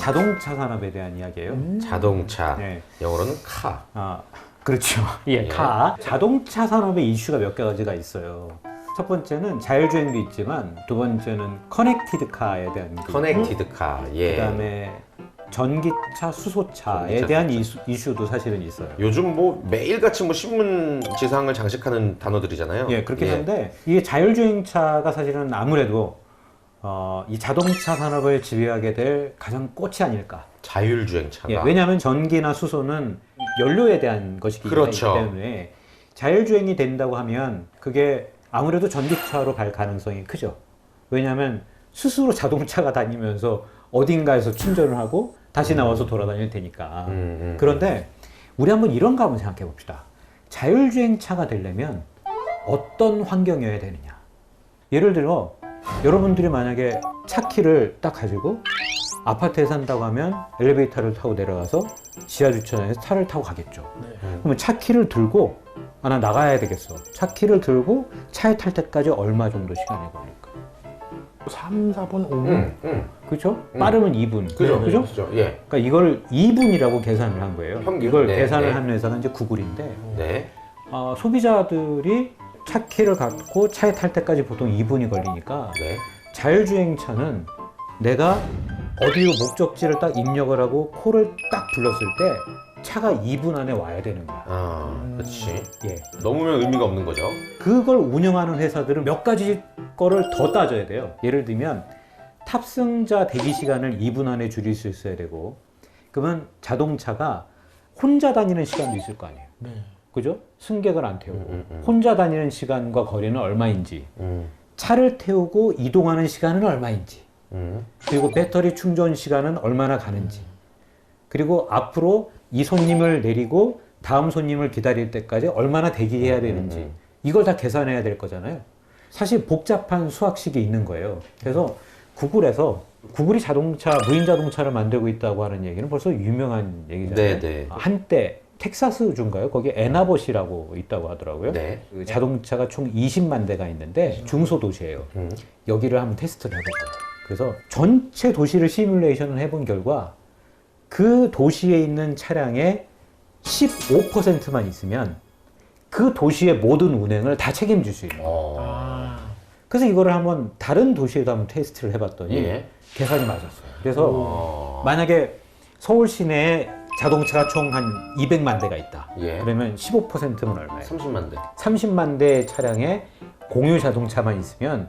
자동차 산업에 대한 이야기예요. 자동차. 네. 영어로는 카. 그렇죠. 예, 카. 자동차 산업의 이슈가 몇 가지가 있어요. 첫 번째는 자율주행도 있지만 두 번째는 커넥티드 카에 대한 게 커넥티드 카. 예. 그다음에 전기차, 수소차에 대한 이슈도 사실은 있어요. 요즘 뭐 매일같이 뭐 신문 지상을 장식하는 단어들이잖아요. 예, 그렇긴 한데 이게 자율주행차가 사실은 아무래도 이 자동차 산업을 지배하게 될 가장 꽃이 아닐까. 자율주행차가. 예, 왜냐하면 전기나 수소는 연료에 대한 것이기 그렇죠. 때문에 자율주행이 된다고 하면 그게 아무래도 전기차로 갈 가능성이 크죠. 왜냐하면 스스로 자동차가 다니면서 어딘가에서 충전을 하고 다시 나와서 돌아다닐 테니까. 그런데 우리 한번 이런 거 한번 생각해 봅시다. 자율주행차가 되려면 어떤 환경이어야 되느냐. 예를 들어 여러분들이 만약에 차 키를 딱 가지고 아파트에 산다고 하면 엘리베이터를 타고 내려가서 지하 주차장에서 차를 타고 가겠죠. 그러면 차 키를 들고 나 나가야 되겠어. 차 키를 들고 차에 탈 때까지 얼마 정도 시간이 걸릴까? 3, 4분, 5분? 그렇죠? 빠르면 2분. 그죠? 그죠? 그죠? 예. 그러니까 이걸 2분이라고 계산을 한 거예요. 평균? 이걸 네, 계산을 네. 한 회사가 이제 구글인데 네. 소비자들이 차 키를 갖고 차에 탈 때까지 보통 2분이 걸리니까 네. 자율주행차는 내가 어디로 목적지를 딱 입력을 하고 콜을 딱 불렀을 때 차가 2분 안에 와야 되는 거야. 그렇지. 예. 넘으면 의미가 없는 거죠. 그걸 운영하는 회사들은 몇 가지 거를 더 따져야 돼요. 예를 들면 탑승자 대기 시간을 2분 안에 줄일 수 있어야 되고, 그러면 자동차가 혼자 다니는 시간도 있을 거 아니에요. 네. 그죠? 승객을 안 태우고 혼자 다니는 시간과 거리는 얼마인지, 차를 태우고 이동하는 시간은 얼마인지, 그리고 배터리 충전 시간은 얼마나 가는지, 그리고 앞으로 이 손님을 내리고 다음 손님을 기다릴 때까지 얼마나 대기해야 되는지, 이걸 다 계산해야 될 거잖아요. 사실 복잡한 수학식이 있는 거예요. 그래서 구글이 자동차, 무인 자동차를 만들고 있다고 하는 얘기는 벌써 유명한 얘기잖아요. 네. 한때 텍사스주인가요? 거기에 애나봇이라고 있다고 하더라고요. 네. 그 자동차가 총 20만 대가 있는데 중소도시예요. 여기를 한번 테스트를 해볼 거예요. 그래서 전체 도시를 시뮬레이션을 해본 결과 그 도시에 있는 차량의 15%만 있으면 그 도시의 모든 운행을 다 책임질 수 있는 거예요. 그래서 이거를 한번 다른 도시에도 한번 테스트를 해봤더니 예. 계산이 맞았어요. 그래서 만약에 서울 시내에 자동차가 총 한 200만 대가 있다. 예. 그러면 15%면 얼마예요? 30만 대. 30만 대 차량에 공유 자동차만 있으면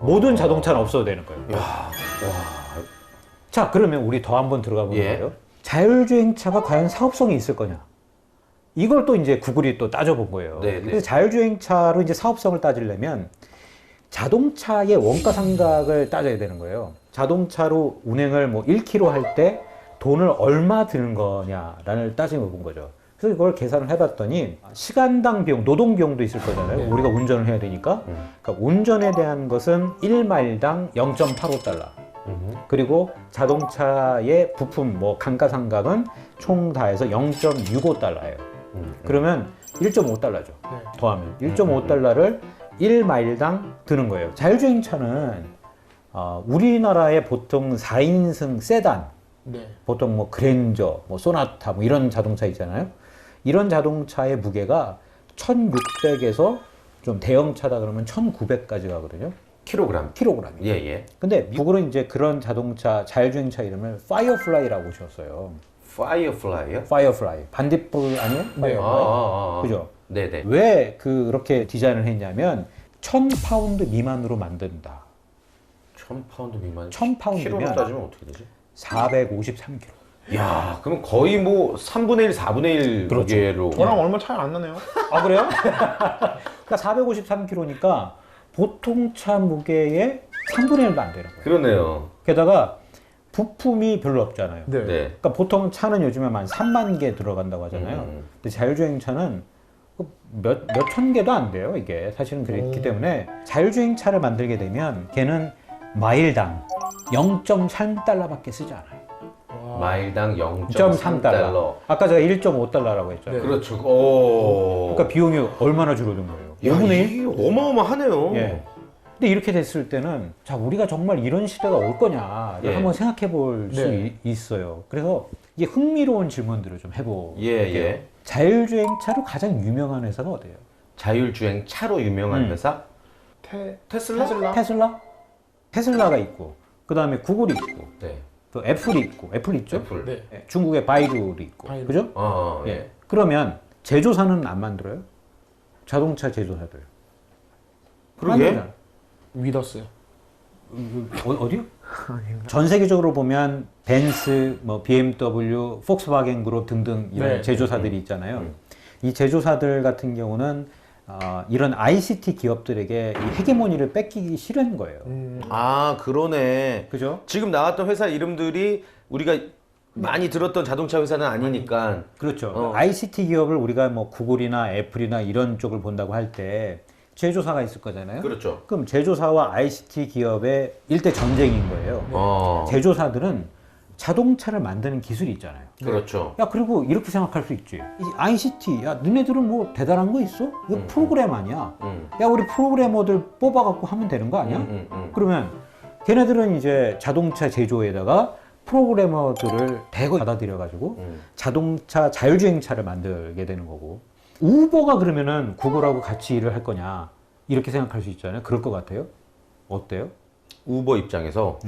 모든 자동차는 없어도 되는 거예요. 자, 그러면 우리 더 한번 들어가 보는 예. 거예요. 자율주행차가 과연 사업성이 있을 거냐? 이걸 또 이제 구글이 또 따져본 거예요. 네, 네. 그래서 자율주행차로 이제 사업성을 따지려면 자동차의 원가 상각을 따져야 되는 거예요. 자동차로 운행을 뭐 1km 할 때 돈을 얼마 드는 거냐를 따지고 본 거죠. 그래서 이걸 계산을 해봤더니 시간당 비용, 노동 비용도 있을 거잖아요. 네. 우리가 운전을 해야 되니까. 그러니까 운전에 대한 것은 1마일당 0.85달러. 그리고 자동차의 부품, 뭐 감가상각은 총 다 해서 0.65달러예요. 그러면 1.5달러죠. 네. 더하면 1.5달러를 1마일당 드는 거예요. 자율주행차는 우리나라의 보통 4인승 세단, 네. 보통 뭐 그랜저, 뭐 소나타, 뭐 이런 자동차 있잖아요. 이런 자동차의 무게가 1600에서 좀 대형차다 그러면 1900까지 가거든요. 킬로그램. 킬로그램이. 예. 근데 미국은 이제 그런 자동차, 자율주행차 이름을 파이어플라이라고 지었어요. 파이어플라이요? 파이어플라이. 반딧불 아니에요? 파이어플라이. 그죠? 네네. 왜 그렇게 디자인을 했냐면 1000파운드 미만으로 만든다. 1000파운드 미만. 1000파운드면 킬로로 따지면 어떻게 되지? 453kg. 야, 그럼 거의 뭐 3분의 1, 4분의 1 그렇죠. 무게로. 저랑 얼마 차이 안 나네요. 아, 그래요? 그러니까 453kg니까 보통 차 무게의 3분의 1도 안 되는 거예요. 그러네요. 게다가 부품이 별로 없잖아요. 네. 네. 그러니까 보통 차는 요즘에 한 3만 개 들어간다고 하잖아요. 근데 자율주행차는 몇 천 개도 안 돼요, 이게. 사실은 그렇기 때문에 자율주행차를 만들게 되면 걔는 마일당 0.3달러밖에 쓰지 않아요. 마일당 0.3달러. 0.3달러. 아까 제가 1.5달러라고 했잖아요. 네. 그렇죠. 오. 그러니까 비용이 얼마나 줄어든 거예요? 야, 5분의 1? 이게 어마어마하네요. 예. 근데 이렇게 됐을 때는 자 우리가 정말 이런 시대가 올 거냐 예. 한번 생각해 볼 수 네. 있어요. 그래서 이게 흥미로운 질문들을 좀 해볼게요. 예. 자율주행차로 가장 유명한 회사가 어디예요? 자율주행 차로 유명한 회사? 테슬라? 테슬라가 있고 그 다음에 구글이 있고 네. 또 애플이 있고 애플 있죠? 애플. 네. 예, 중국의 바이두도 있고 바이두. 그죠? 예. 그러면 제조사는 안 만들어요? 자동차 제조사들 그러게. 만들잖아요. 위더스. 어디요? 전 세계적으로 보면 벤츠, 뭐 BMW, 폭스바겐 그룹 등등 이런 네. 제조사들이 있잖아요. 이 제조사들 같은 경우는 이런 ICT 기업들에게 이 헤게모니를 뺏기기 싫은 거예요. 아, 그러네. 그죠? 지금 나왔던 회사 이름들이 우리가 많이 들었던 자동차 회사는 아니니까. 그렇죠. ICT 기업을 우리가 뭐 구글이나 애플이나 이런 쪽을 본다고 할 때 제조사가 있을 거잖아요. 그렇죠. 그럼 제조사와 ICT 기업의 일대 전쟁인 거예요. 제조사들은 자동차를 만드는 기술이 있잖아요. 그렇죠. 야, 그리고 이렇게 생각할 수 있지. 이 ICT, 야, 너네들은 뭐 대단한 거 있어? 이거 프로그램 아니야? 야, 우리 프로그래머들 뽑아갖고 하면 되는 거 아니야? 그러면 걔네들은 이제 자동차 제조에다가 프로그래머들을 대거 받아들여가지고 자동차 자율주행차를 만들게 되는 거고. 우버가 그러면은 구글하고 같이 일을 할 거냐? 이렇게 생각할 수 있잖아요. 그럴 것 같아요. 어때요? 우버 입장에서.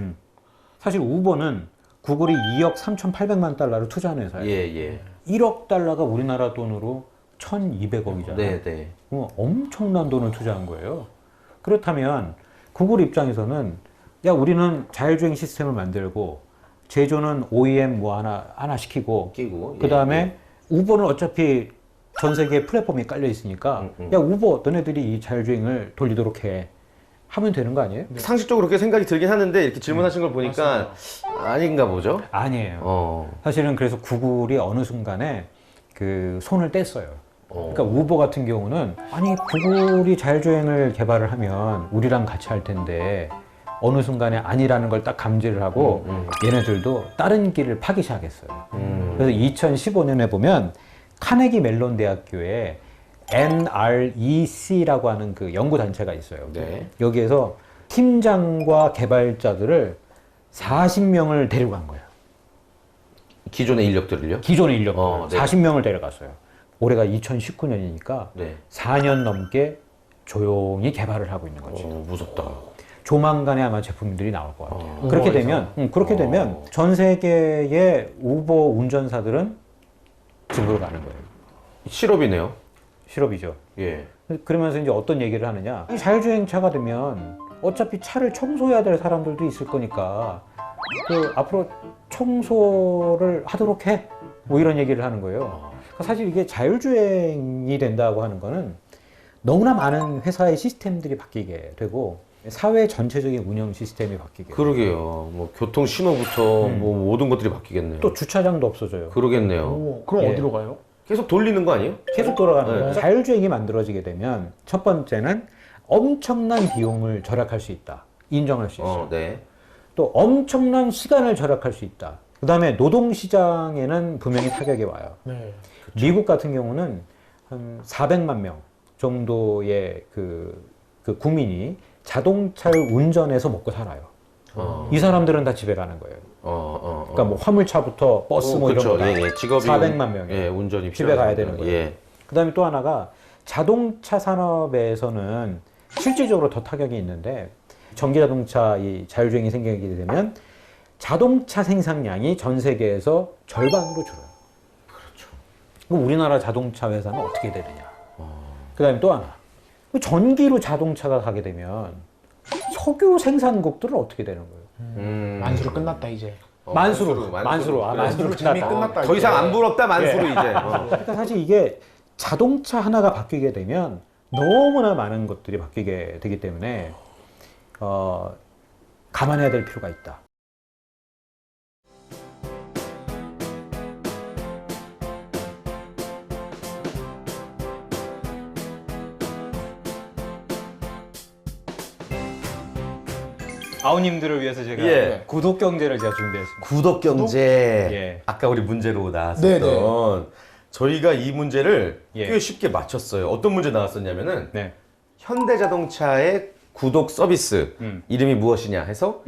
사실 우버는 구글이 2억 3,800만 달러를 투자한 회사예요. 예. 1억 달러가 우리나라 돈으로 1,200억이잖아요. 네. 엄청난 돈을 투자한 거예요. 그렇다면 구글 입장에서는 야 우리는 자율주행 시스템을 만들고 제조는 OEM 뭐 하나 시키고 끼고. 그 다음에 우버는 어차피 전 세계에 플랫폼이 깔려 있으니까 야 우버 너네들이 이 자율주행을 돌리도록 해 하면 되는 거 아니에요? 상식적으로 그렇게 생각이 들긴 하는데 이렇게 질문하신 걸 보니까 아닌가 보죠. 아니에요. 사실은 그래서 구글이 어느 순간에 그 손을 뗐어요. 그러니까 우버 같은 경우는 아니 구글이 자율주행을 개발을 하면 우리랑 같이 할 텐데 어느 순간에 아니라는 걸 딱 감지를 하고 얘네들도 다른 길을 파기 시작했어요. 그래서 2015년에 보면 카네기 멜론 대학교에 NREC라고 하는 그 연구 단체가 있어요. 네. 여기에서 팀장과 개발자들을 40명을 데리고 간 거예요. 기존의 인력들을요? 기존의 인력 네. 40명을 데려갔어요. 올해가 2019년이니까 네. 4년 넘게 조용히 개발을 하고 있는 거지. 무섭다. 조만간에 아마 제품들이 나올 것 같아요. 그렇게 되면 전 세계의 우버 운전사들은 집으로 가는 거예요. 실업이네요. 실업이죠. 예. 그러면서 이제 어떤 얘기를 하느냐. 자율주행차가 되면 어차피 차를 청소해야 될 사람들도 있을 거니까 그 앞으로 청소를 하도록 해. 뭐 이런 얘기를 하는 거예요. 그러니까 사실 이게 자율주행이 된다고 하는 거는 너무나 많은 회사의 시스템들이 바뀌게 되고 사회 전체적인 운영 시스템이 바뀌게 되고 그러게요. 뭐 교통 신호부터 뭐 모든 것들이 바뀌겠네요. 또 주차장도 없어져요. 그러겠네요. 그럼 예. 어디로 가요? 계속 돌리는 거 아니에요? 계속 돌아가는 네. 거예요. 자율주행이 만들어지게 되면 첫 번째는 엄청난 비용을 절약할 수 있다. 인정할 수 있어요. 네. 또 엄청난 시간을 절약할 수 있다. 그 다음에 노동시장에는 분명히 타격이 와요. 네. 미국 같은 경우는 한 400만 명 정도의 그 국민이 자동차를 운전해서 먹고 살아요. 이 사람들은 다 집에 가는 거예요. 그러니까 뭐 화물차부터 버스 뭐 이런 거 다 직업이 400만 명이 운전이 집에 가야 필요하니까. 되는 거예요. 예. 그다음에 또 하나가 자동차 산업에서는 실질적으로 더 타격이 있는데 전기 자동차 이 자율주행이 생기게 되면 자동차 생산량이 전 세계에서 절반으로 줄어요. 그렇죠. 그럼 우리나라 자동차 회사는 어떻게 되느냐? 그다음에 또 하나. 전기로 자동차가 가게 되면 석유 생산국들은 어떻게 되는 거예요? 만수로 끝났다 이제. 만수로 재미 끝났다. 더 이상 안 부럽다 만수로 이제. 그러니까 사실 이게 자동차 하나가 바뀌게 되면 너무나 많은 것들이 바뀌게 되기 때문에 감안해야 될 필요가 있다. 아우님들을 위해서 제가 예. 구독 경제를 제가 준비했습니다. 구독 경제. 예. 아까 우리 문제로 나왔었던 네네. 저희가 이 문제를 예. 꽤 쉽게 맞췄어요. 어떤 문제 나왔었냐면은 네. 현대자동차의 구독 서비스 이름이 무엇이냐 해서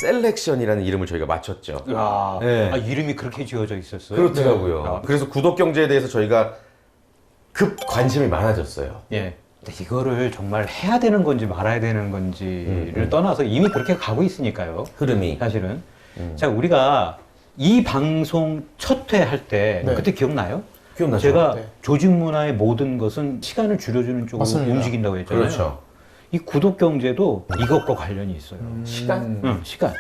셀렉션이라는 이름을 저희가 맞췄죠. 야, 네. 아, 이름이 그렇게 지어져 있었어요? 그렇더라고요. 네. 그래서 구독 경제에 대해서 저희가 급 관심이 많아졌어요. 예. 근데 이거를 정말 해야 되는 건지 말아야 되는 건지를 떠나서 이미 그렇게 가고 있으니까요. 흐름이. 사실은. 자, 우리가 이 방송 첫 회 할 때 네. 그때 기억나요? 기억나죠? 제가 네. 조직 문화의 모든 것은 시간을 줄여주는 쪽으로 맞습니다. 움직인다고 했잖아요. 그렇죠. 이 구독 경제도 이것과 관련이 있어요. 시간? 응, 시간.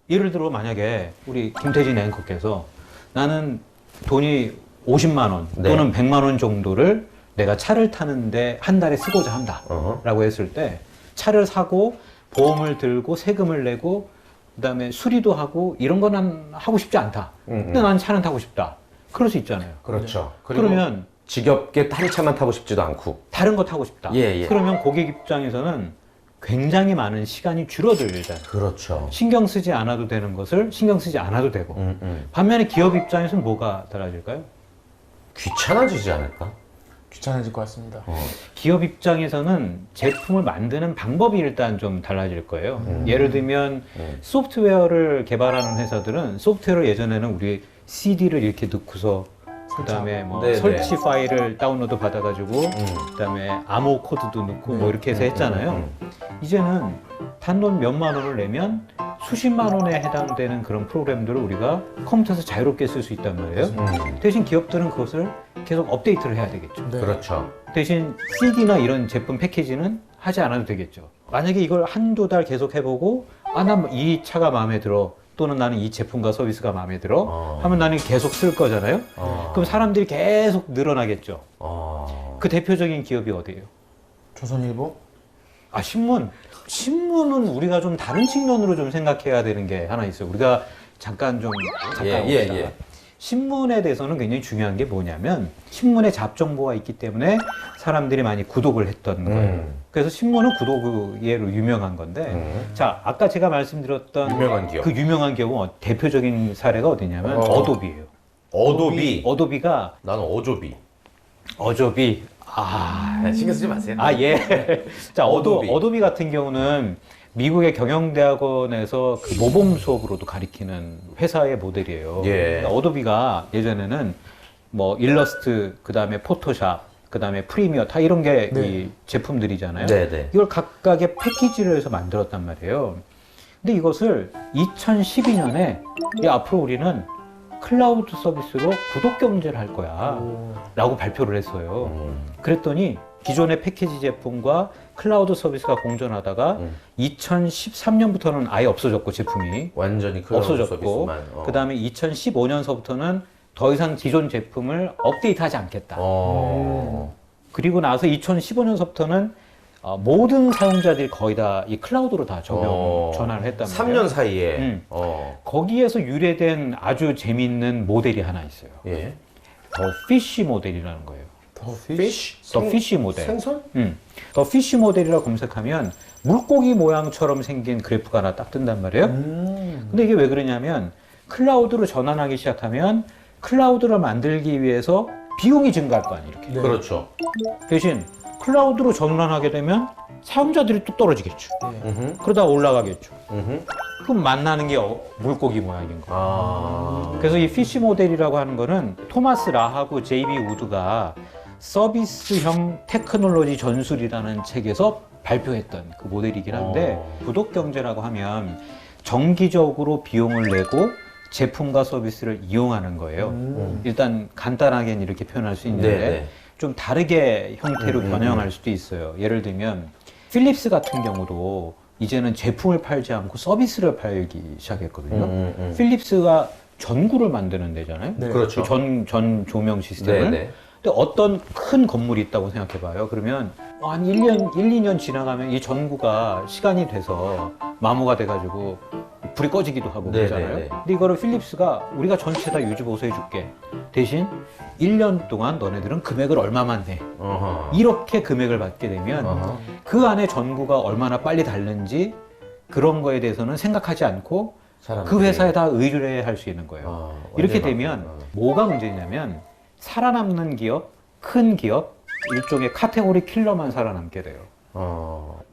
예를 들어 만약에 우리 김태진 앵커께서 나는 돈이 50만 원 네. 또는 100만 원 정도를 내가 차를 타는데 한 달에 쓰고자 한다 어허. 라고 했을 때 차를 사고 보험을 들고 세금을 내고 그다음에 수리도 하고 이런 거는 하고 싶지 않다. 근데 난 차는 타고 싶다. 그럴 수 있잖아요. 그렇죠. 그리고 그러면 지겹게 다른 차만 타고 싶지도 않고. 다른 거 타고 싶다. 예, 예. 그러면 고객 입장에서는 굉장히 많은 시간이 줄어들잖아요. 그렇죠. 신경 쓰지 않아도 되는 것을 신경 쓰지 않아도 되고 반면에 기업 입장에서는 뭐가 달라질까요? 귀찮아지지 않을까? 귀찮아질 것 같습니다. 기업 입장에서는 제품을 만드는 방법이 일단 좀 달라질 거예요. 예를 들면 소프트웨어를 개발하는 회사들은 소프트웨어를 예전에는 우리 CD를 이렇게 넣고서 그다음에 뭐 네네. 설치 파일을 다운로드 받아가지고 그다음에 암호 코드도 넣고 뭐 이렇게 해서 했잖아요. 이제는 단돈 몇만 원을 내면 수십만 원에 해당되는 그런 프로그램들을 우리가 컴퓨터에서 자유롭게 쓸 수 있단 말이에요. 대신 기업들은 그것을 계속 업데이트를 해야 되겠죠. 네. 그렇죠. 대신 CD나 이런 제품 패키지는 하지 않아도 되겠죠. 만약에 이걸 한두 달 계속 해보고 난 이 차가 마음에 들어 또는 나는 이 제품과 서비스가 마음에 들어 하면 나는 계속 쓸 거잖아요. 그럼 사람들이 계속 늘어나겠죠. 그 대표적인 기업이 어디예요? 조선일보? 아, 신문. 신문은 우리가 좀 다른 측면으로 좀 생각해야 되는 게 하나 있어요. 우리가 잠깐 예, 봅시다. 예. 신문에 대해서는 굉장히 중요한 게 뭐냐면 신문에 잡정보가 있기 때문에 사람들이 많이 구독을 했던 거예요. 그래서 신문은 구독으로 유명한 건데 자, 아까 제가 말씀드렸던 유명한 기업. 그 유명한 기업은 대표적인 사례가 어디냐면 어도비예요. 어도비. 어도비가 나는 어조비. 어조비 신경 쓰지 마세요. 예. 자, 어도비. 어도비 같은 경우는 미국의 경영대학원에서 그 모범 수업으로도 가리키는 회사의 모델이에요. 예. 그러니까 어도비가 예전에는 뭐 일러스트, 그 다음에 포토샵, 그 다음에 프리미어 다 이런 게 네. 이 제품들이잖아요. 네네. 이걸 각각의 패키지를 해서 만들었단 말이에요. 근데 이것을 2012년에 앞으로 우리는 클라우드 서비스로 구독 경제를 할 거야 라고 발표를 했어요. 그랬더니 기존의 패키지 제품과 클라우드 서비스가 공존하다가 2013년부터는 아예 없어졌고 제품이 완전히 클라우드 없어졌고 서비스만. 그 다음에 2015년서부터는 더 이상 기존 제품을 업데이트하지 않겠다. 그리고 나서 2015년서부터는 모든 사용자들이 거의 다 이 클라우드로 다 전환을 했단 말이에요. 3년 사이에. 거기에서 유래된 아주 재미있는 모델이 하나 있어요. 예. 더 피쉬 모델이라는 거예요. 더 피쉬? 더 피쉬 모델. 생선? 더 피쉬 모델이라고 검색하면 물고기 모양처럼 생긴 그래프가 하나 딱 뜬단 말이에요. 근데 이게 왜 그러냐면 클라우드로 전환하기 시작하면 클라우드를 만들기 위해서 비용이 증가할 거 아니에요. 이렇게. 네. 그렇죠. 대신 클라우드로 전환하게 되면 사용자들이 또 떨어지겠죠. 그러다 올라가겠죠. 그럼 만나는 게 물고기 모양인 거예요. 그래서 이 피쉬 모델이라고 하는 거는 토마스 라하고 제이비 우드가 서비스형 테크놀로지 전술이라는 책에서 발표했던 그 모델이긴 한데 구독 경제라고 하면 정기적으로 비용을 내고 제품과 서비스를 이용하는 거예요. 일단 간단하게는 이렇게 표현할 수 있는데 네네. 좀 다르게 형태로 변형할 수도 있어요. 예를 들면 필립스 같은 경우도 이제는 제품을 팔지 않고 서비스를 팔기 시작했거든요. 필립스가 전구를 만드는 데잖아요. 네. 그렇죠. 전 조명 시스템을. 네네. 근데 어떤 큰 건물이 있다고 생각해 봐요. 그러면 한 2년 지나가면 이 전구가 시간이 돼서 마모가 돼가지고 불이 꺼지기도 하고 네네네. 그러잖아요. 근데 이거를 필립스가 우리가 전체 다 유지 보수해 줄게. 대신 1년 동안 너네들은 금액을 얼마만 내. 이렇게 금액을 받게 되면 그 안에 전구가 얼마나 빨리 닳는지 그런 거에 대해서는 생각하지 않고 그 회사에 다 의뢰할 수 있는 거예요. 이렇게 되면 뭐가 문제냐면 살아남는 기업, 큰 기업, 일종의 카테고리 킬러만 살아남게 돼요.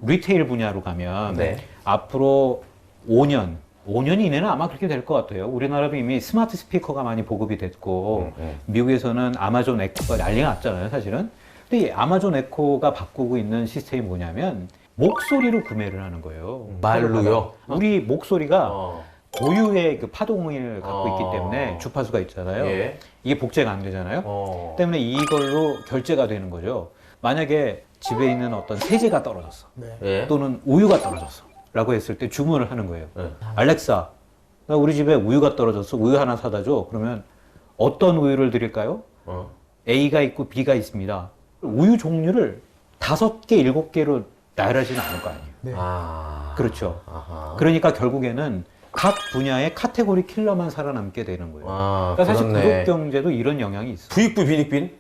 리테일 분야로 가면 네. 앞으로 5년 이내는 아마 그렇게 될 것 같아요. 우리나라도 이미 스마트 스피커가 많이 보급이 됐고 미국에서는 아마존 에코가 난리가 났잖아요, 사실은. 근데 이 아마존 에코가 바꾸고 있는 시스템이 뭐냐면 목소리로 구매를 하는 거예요. 말로요? 우리 목소리가 고유의 그 파동을 갖고 있기 때문에 주파수가 있잖아요. 예. 이게 복제가 안 되잖아요. 때문에 이걸로 결제가 되는 거죠. 만약에 집에 있는 어떤 세제가 떨어졌어. 예. 또는 우유가 떨어졌어. 라고 했을 때 주문을 하는 거예요. 네. 알렉사, 나 우리 집에 우유가 떨어졌어. 우유 하나 사다 줘. 그러면 어떤 우유를 드릴까요? A가 있고 B가 있습니다. 우유 종류를 5개, 7개로 나열하지는 않을 거 아니에요. 네. 그렇죠. 아하. 그러니까 결국에는 각 분야의 카테고리 킬러만 살아남게 되는 거예요. 그러니까 사실 그렇네. 구독 경제도 이런 영향이 있어요. 부익부 빈익빈?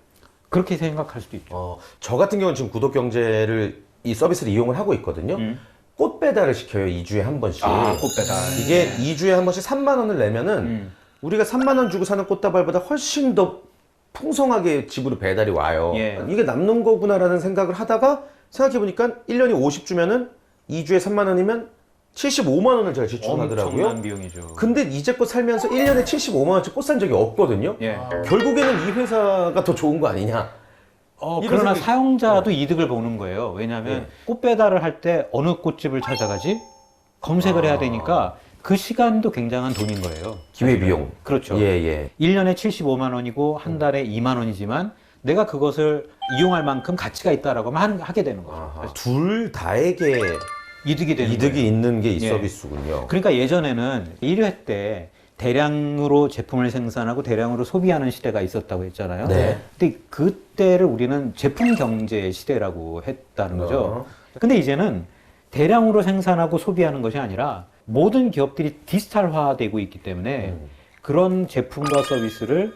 그렇게 생각할 수도 있죠. 저 같은 경우는 지금 구독 경제를 이 서비스를 이용을 하고 있거든요. 꽃 배달을 시켜요. 2주에 한 번씩. 꽃배달. 이게 2주에 한 번씩 3만 원을 내면은 우리가 3만 원 주고 사는 꽃다발보다 훨씬 더 풍성하게 집으로 배달이 와요. 예. 이게 남는 거구나라는 생각을 하다가 생각해보니까 1년에 50주면은 2주에 3만 원이면 75만 원을 제가 지출하더라고요. 엄청난 비용이죠. 근데 이제껏 살면서 1년에 75만 원씩 꽃 산 적이 없거든요. 예. 결국에는 이 회사가 더 좋은 거 아니냐. 이런 그러나 생각이- 사용자도 이득을 보는 거예요. 왜냐하면 꽃 배달을 할 때 어느 꽃집을 찾아가지 검색을 해야 되니까 그 시간도 굉장한 돈인 거예요. 기회비용. 그렇죠. 예. 1년에 75만 원이고 한 달에 2만 원이지만 내가 그것을 이용할 만큼 가치가 있다라고 하면 하게 되는 거죠. 둘 다에게 이득이 되는 이득이 거예요. 있는 게 이 예. 서비스군요. 그러니까 예전에는 1회 때 대량으로 제품을 생산하고 대량으로 소비하는 시대가 있었다고 했잖아요. 네. 근데 그때를 우리는 제품 경제 시대라고 했다는 거죠. 근데 이제는 대량으로 생산하고 소비하는 것이 아니라 모든 기업들이 디지털화되고 있기 때문에 그런 제품과 서비스를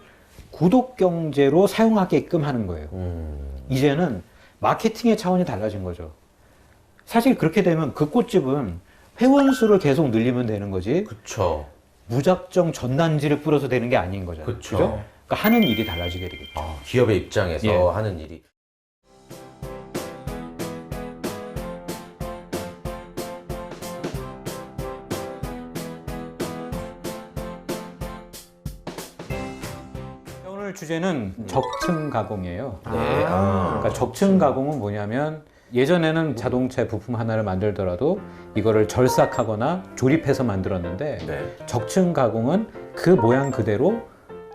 구독 경제로 사용하게끔 하는 거예요. 이제는 마케팅의 차원이 달라진 거죠. 사실 그렇게 되면 그 꽃집은 회원 수를 계속 늘리면 되는 거지 그쵸. 무작정 전단지를 뿌려서 되는 게 아닌 거잖아요. 그쵸. 그죠? 그러니까 하는 일이 달라지게 되겠죠. 기업의 입장에서 예. 하는 일이. 오늘 주제는 적층 가공이에요. 네. 그러니까 적층 가공은 뭐냐면 예전에는 자동차 부품 하나를 만들더라도 이거를 절삭하거나 조립해서 만들었는데 네. 적층 가공은 그 모양 그대로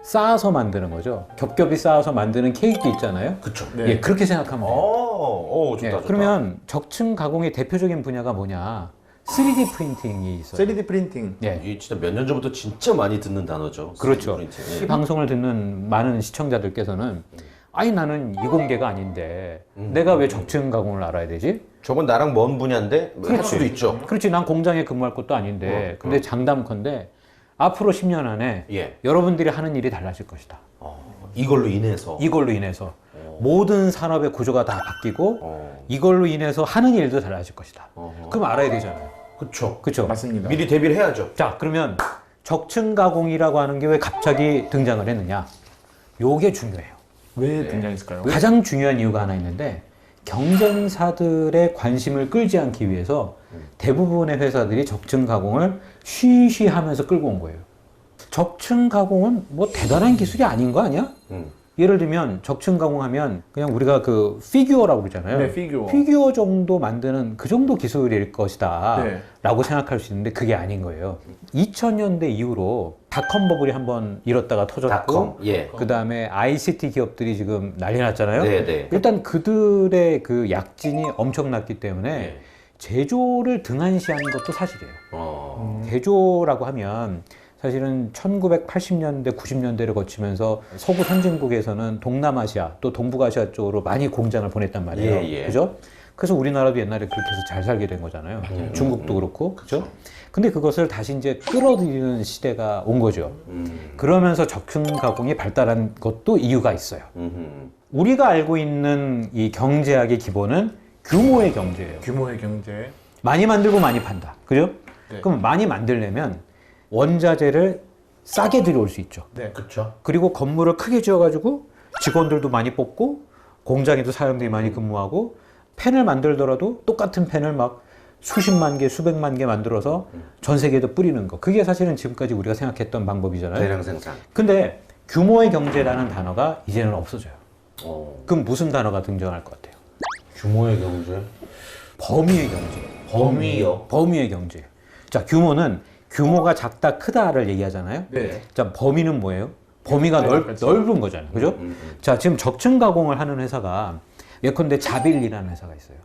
쌓아서 만드는 거죠. 겹겹이 쌓아서 만드는 케이크 있잖아요. 그쵸. 네. 예, 그렇게 생각하면 돼요. 좋다, 예, 좋다. 그러면 적층 가공의 대표적인 분야가 뭐냐? 3D 프린팅이 있어요. 3D 프린팅. 예. 이 진짜 몇 년 전부터 진짜 많이 듣는 단어죠. 그렇죠. 3D 프린팅. 이 방송을 듣는 많은 시청자들께서는 아니 나는 이공계가 아닌데 내가 왜 적층 가공을 알아야 되지? 저건 나랑 먼 분야인데 할 그렇지. 수도 있죠. 그렇지, 난 공장에 근무할 것도 아닌데 근데 장담컨대 앞으로 10년 안에 예. 여러분들이 하는 일이 달라질 것이다. 이걸로 인해서. 이걸로 인해서 모든 산업의 구조가 다 바뀌고 어. 이걸로 인해서 하는 일도 달라질 것이다. 그럼 알아야 되잖아요. 그쵸. 그렇죠? 맞습니다. 미리 대비를 해야죠. 자, 그러면 적층 가공이라고 하는 게 왜 갑자기 등장을 했느냐? 요게 중요해요. 왜 등장했을까요? 가장 중요한 이유가 하나 있는데 경쟁사들의 관심을 끌지 않기 위해서 대부분의 회사들이 적층 가공을 쉬쉬하면서 끌고 온 거예요. 적층 가공은 뭐 대단한 기술이 아닌 거 아니야? 예를 들면 적층 가공하면 그냥 우리가 그 피규어라고 그러잖아요. 네, 피규어. 피규어 정도 만드는 그 정도 기술일 것이다 네. 라고 생각할 수 있는데 그게 아닌 거예요. 2000년대 이후로 닷컴 버블이 한번 일었다가 터졌고 닷컴. 예. 그 다음에 ICT 기업들이 지금 난리 났잖아요. 네네. 일단 그들의 그 약진이 엄청났기 때문에 네. 제조를 등한시한 것도 사실이에요. 제조라고 하면 사실은 1980년대, 90년대를 거치면서 서구 선진국에서는 동남아시아 또 동북아시아 쪽으로 많이 공장을 보냈단 말이에요. 예. 그죠? 그래서 우리나라도 옛날에 그렇게 해서 잘 살게 된 거잖아요. 중국도 그렇고. 그죠? 근데 그것을 다시 이제 끌어들이는 시대가 온 거죠. 그러면서 적층 가공이 발달한 것도 이유가 있어요. 우리가 알고 있는 이 경제학의 기본은 규모의 경제예요. 규모의 경제. 많이 만들고 많이 판다. 그죠? 네. 그럼 많이 만들려면 원자재를 싸게 들여올 수 있죠. 네. 그쵸. 그리고 건물을 크게 지어가지고 직원들도 많이 뽑고 공장에도 사람들이 많이 근무하고 펜을 만들더라도 똑같은 펜을 막 수십만 개, 수백만 개 만들어서 전 세계에도 뿌리는 거. 그게 사실은 지금까지 우리가 생각했던 방법이잖아요. 대량 생산. 근데 규모의 경제라는 단어가 이제는 없어져요. 어. 그럼 무슨 단어가 등장할 것 같아요? 규모의 경제. 범위의 경제. 범위요. 범위의 경제. 자, 규모는 규모가 작다, 크다를 얘기하잖아요. 네. 자, 범위는 뭐예요? 범위가 넓은 거잖아요. 그죠? 자, 지금 적층 가공을 하는 회사가 예컨대 자빌이라는 회사가 있어요.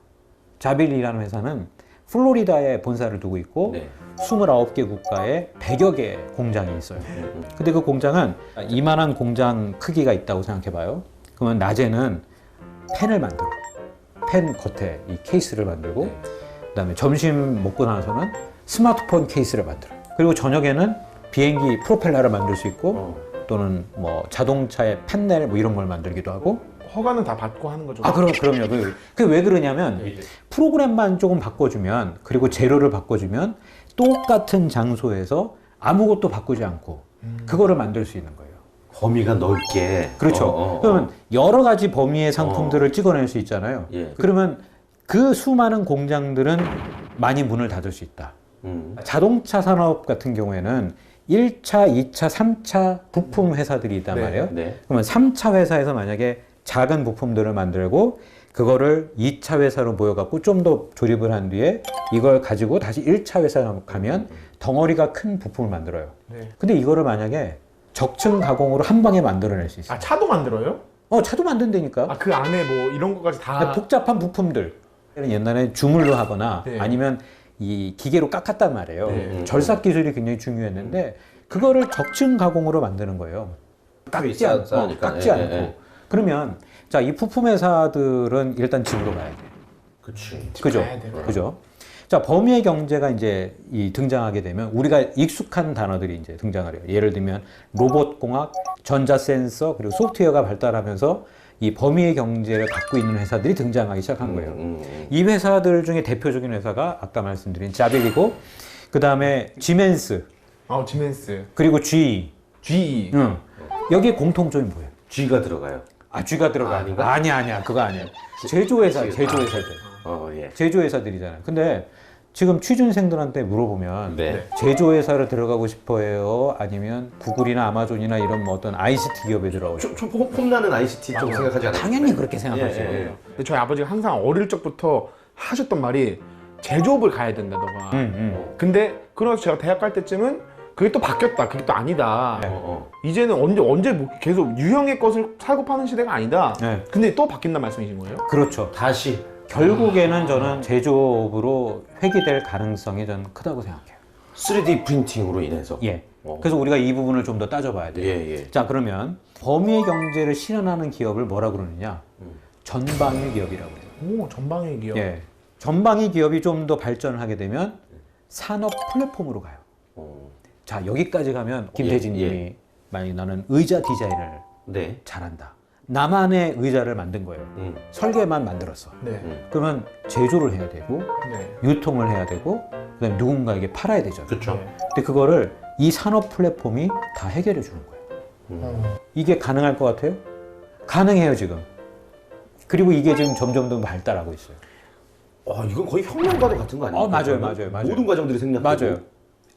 자빌이라는 회사는 플로리다에 본사를 두고 있고 네. 29개 국가에 100여 개 공장이 있어요. 근데 그 공장은 이만한 공장 크기가 있다고 생각해 봐요. 그러면 낮에는 펜을 만들어. 펜 겉에 이 케이스를 만들고 네. 그다음에 점심 먹고 나서는 스마트폰 케이스를 만들어. 그리고 저녁에는 비행기 프로펠러를 만들 수 있고 또는 뭐 자동차의 팬넬 뭐 이런 걸 만들기도 하고. 허가는 다 받고 하는 거죠. 아, 그럼요. 그게 왜 그러냐면 프로그램만 조금 바꿔주면 그리고 재료를 바꿔주면 똑같은 장소에서 아무것도 바꾸지 않고 그거를 만들 수 있는 거예요. 범위가 넓게. 그렇죠. 그러면 여러 가지 범위의 상품들을 찍어낼 수 있잖아요. 예. 그러면 그 수많은 공장들은 많이 문을 닫을 수 있다. 자동차 산업 같은 경우에는 1차, 2차, 3차 부품 회사들이 있단 네. 말이에요. 네. 그러면 3차 회사에서 만약에 작은 부품들을 만들고 그거를 2차 회사로 모여갖고 좀 더 조립을 한 뒤에 이걸 가지고 다시 1차 회사로 가면 덩어리가 큰 부품을 만들어요. 네. 근데 이거를 만약에 적층 가공으로 한 방에 만들어낼 수 있어요. 아, 차도 만들어요? 차도 만든다니까. 아, 그 안에 뭐 이런 것까지 다. 복잡한 부품들. 옛날에 주물로 하거나 네. 아니면 이 기계로 깎았단 말이에요. 네. 절삭 기술이 굉장히 중요했는데 그거를 적층 가공으로 만드는 거예요. 깎지 않고. 깎지 않고. 그러면 자, 이 부품 회사들은 일단 집으로 가야 돼. 그치. 그죠? 가야 돼요. 그죠? 자, 범위의 경제가 이제 등장하게 되면 우리가 익숙한 단어들이 이제 등장을 해요. 예를 들면 로봇공학, 전자센서, 그리고 소프트웨어가 발달하면서 이 범위의 경제를 갖고 있는 회사들이 등장하기 시작한 거예요. 이 회사들 중에 대표적인 회사가 아까 말씀드린 자빌이고, 그 다음에 지멘스, 지멘스. 그리고 GE. GE. 여기에 공통점이 뭐예요? G가 들어가요. G가 들어가. 아닌가? 아니야. 그거 아니야. 제조회사들. 예. 제조회사들이잖아요. 근데 지금 취준생들한테 물어보면 네. 제조회사를 들어가고 싶어 해요? 아니면 구글이나 아마존이나 이런 뭐 어떤 ICT 기업에 들어가고 싶어요? 좀 폼나는 ICT 쪽 생각하지 않아요? 당연히 그렇게 생각하실 예, 예. 거예요. 근데 저희 아버지가 항상 어릴 적부터 하셨던 말이 제조업을 가야 된다, 너가. 근데 그래서 제가 대학 갈 때쯤은 그게 또 바뀌었다. 그게 또 아니다. 네. 이제는 언제 뭐 계속 유형의 것을 사고 파는 시대가 아니다. 네. 근데 또 바뀐단 말씀이신 거예요? 그렇죠. 다시. 결국에는 저는 제조업으로 회귀될 가능성이 저는 크다고 생각해요. 3D 프린팅으로 인해서. 예. 그래서 우리가 이 부분을 좀 더 따져봐야 돼요. 예. 자, 그러면 범위의 경제를 실현하는 기업을 뭐라 그러느냐? 전방위 기업이라고 해요. 오, 전방의 기업. 예. 전방위 기업이 좀 더 발전을 하게 되면 산업 플랫폼으로 가요. 자, 여기까지 가면 김태진 님이 만약에 나는 의자 디자인을 네. 잘한다. 나만의 의자를 만든 거예요. 설계만 만들었어. 네. 그러면 제조를 해야 되고 네. 유통을 해야 되고 그다음에 누군가에게 팔아야 되죠. 그렇죠. 네. 근데 그거를 이 산업 플랫폼이 다 해결해 주는 거예요. 이게 가능할 것 같아요? 가능해요, 지금. 그리고 이게 지금 점점 더 발달하고 있어요. 이건 거의 혁명 과정 같은 거 아니에요? 맞아요. 모든 과정들이 생략되고. 맞아요.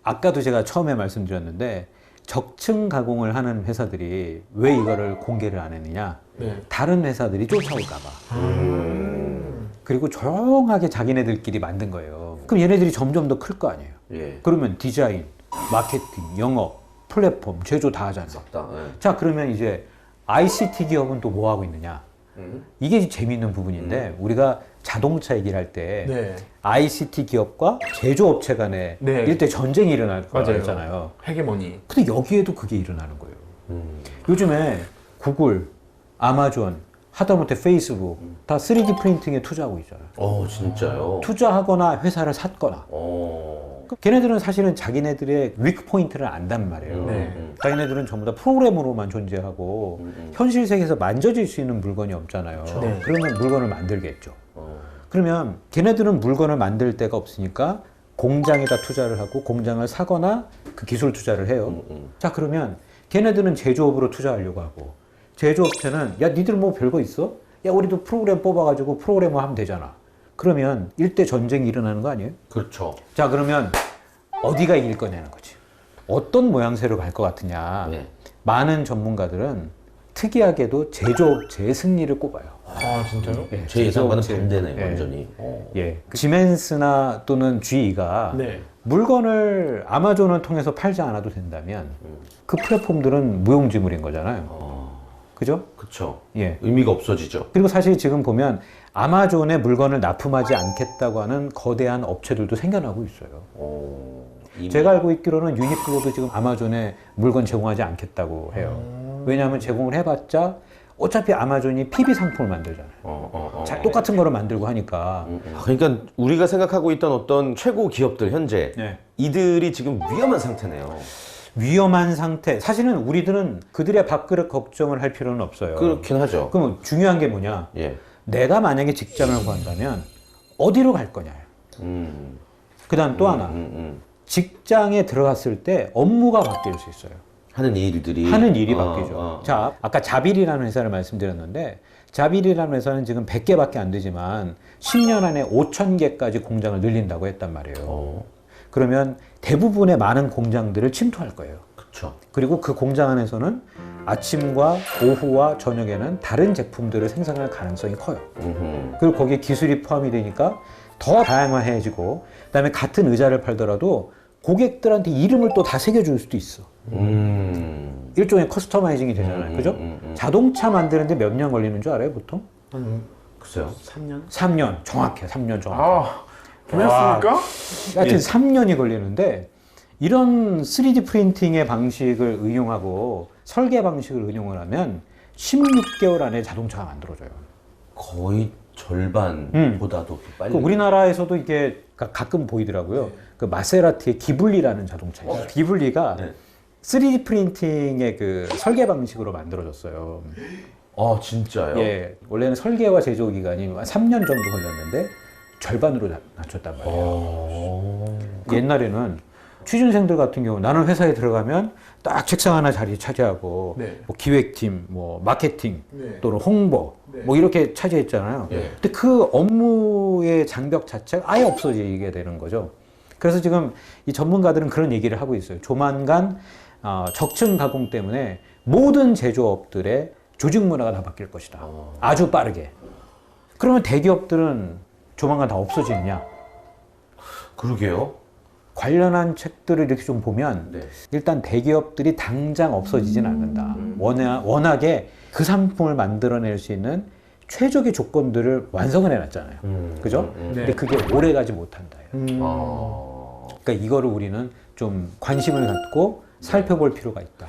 아까도 제가 처음에 말씀드렸는데 적층 가공을 하는 회사들이 왜 이거를 공개를 안 했느냐? 네. 다른 회사들이 쫓아올까 봐. 그리고 조용하게 자기네들끼리 만든 거예요. 그럼 얘네들이 점점 더 클 거 아니에요. 예. 그러면 디자인, 마케팅, 영업, 플랫폼, 제조 다 하잖아요. 맞다. 예. 자, 그러면 이제 ICT 기업은 또 뭐 하고 있느냐? 이게 재미있는 부분인데 우리가 자동차 얘기를 할 때 네. ICT 기업과 제조업체 간에 네. 일대 전쟁이 일어날 맞아요. 거잖아요. 헤게모니. 근데 여기에도 그게 일어나는 거예요. 요즘에 구글, 아마존, 하다못해 페이스북 다 3D 프린팅에 투자하고 있잖아요. 진짜요? 투자하거나 회사를 샀거나. 그럼 걔네들은 사실은 자기네들의 위크 포인트를 안단 말이에요. 네. 자기네들은 전부 다 프로그램으로만 존재하고 현실 세계에서 만져질 수 있는 물건이 없잖아요. 네. 그러면 물건을 만들겠죠. 그러면 걔네들은 물건을 만들 데가 없으니까 공장에다 투자를 하고 공장을 사거나 그 기술 투자를 해요. 자, 그러면 걔네들은 제조업으로 투자하려고 하고 제조업체는 야, 니들 뭐 별거 있어? 야, 우리도 프로그램 뽑아가지고 프로그램을 하면 되잖아. 그러면 일대 전쟁이 일어나는 거 아니에요? 그렇죠. 자, 그러면 어디가 이길 거냐는 거지. 어떤 모양새로 갈 것 같으냐. 네. 많은 전문가들은 특이하게도 제조업체의 승리를 꼽아요. 아 진짜요? 예, 제 예상과는 제조업체. 반대네, 예. 완전히. 예. 그 지멘스나 또는 GE가 네. 물건을 아마존을 통해서 팔지 않아도 된다면 그 플랫폼들은 무용지물인 거잖아요. 그죠? 그렇죠. 예. 의미가 없어지죠. 그리고 사실 지금 보면 아마존에 물건을 납품하지 않겠다고 하는 거대한 업체들도 생겨나고 있어요. 이미. 제가 알고 있기로는 유니클로도 지금 아마존에 물건 제공하지 않겠다고 해요. 왜냐하면 제공을 해봤자 어차피 아마존이 PB 상품을 만들잖아요. 자, 똑같은 거를 만들고 하니까. 그러니까 우리가 생각하고 있던 어떤 최고 기업들 현재 네. 이들이 지금 위험한 상태네요. 위험한 상태. 사실은 우리들은 그들의 밥그릇 걱정을 할 필요는 없어요. 그렇긴 하죠. 그럼 중요한 게 뭐냐? 예. 내가 만약에 직장을 구한다면 어디로 갈 거냐? 음. 그다음 또 하나. 직장에 들어갔을 때 업무가 바뀔 수 있어요. 하는 일들이 하는 일이 바뀌죠. 자, 아까 자빌이라는 회사를 말씀드렸는데 자빌이라는 회사는 지금 100개밖에 안 되지만 10년 안에 5,000개까지 공장을 늘린다고 했단 말이에요. 그러면 대부분의 많은 공장들을 침투할 거예요. 그렇죠. 그리고 그 공장 안에서는 아침과 오후와 저녁에는 다른 제품들을 생산할 가능성이 커요. 그리고 거기에 기술이 포함이 되니까 더 다양화해지고 그다음에 같은 의자를 팔더라도 고객들한테 이름을 또 다 새겨줄 수도 있어. 일종의 커스터마이징이 되잖아요. 그죠? 자동차 만드는데 몇 년 걸리는 줄 알아요, 보통? 글쎄요. 3년? 3년. 정확해. 3년 정확해. 아 보냈습니까? 하여튼 3년이 걸리는데 이런 3D 프린팅의 방식을 응용하고 설계 방식을 응용을 하면 16개월 안에 자동차가 만들어져요. 거의 절반보다도 빨리. 그 우리나라에서도 이게 가끔 보이더라고요. 그 마세라티의 기블리라는 자동차. 기블리가 네. 3D 프린팅의 그 설계 방식으로 만들어졌어요. 아 진짜요? 예, 원래는 설계와 제조 기간이 3년 정도 걸렸는데 절반으로 낮췄단 말이에요. 옛날에는 취준생들 같은 경우 나는 회사에 들어가면 딱 책상 하나 자리 차지하고 네. 뭐 기획팀, 뭐 마케팅 네. 또는 홍보 네. 뭐 이렇게 차지했잖아요. 네. 근데 그 업무의 장벽 자체가 아예 없어지게 되는 거죠. 그래서 지금 이 전문가들은 그런 얘기를 하고 있어요. 조만간 적층 가공 때문에 모든 제조업들의 조직 문화가 다 바뀔 것이다. 아주 빠르게. 그러면 대기업들은 조만간 다 없어지느냐? 그러게요. 관련한 책들을 이렇게 좀 보면 네. 일단 대기업들이 당장 없어지진 않는다. 워낙에 그 상품을 만들어낼 수 있는 최적의 조건들을 완성을 해놨잖아요. 그죠? 근데 그게 오래 가지 못한다. 그러니까 이거를 우리는 좀 관심을 갖고 살펴볼 필요가 있다.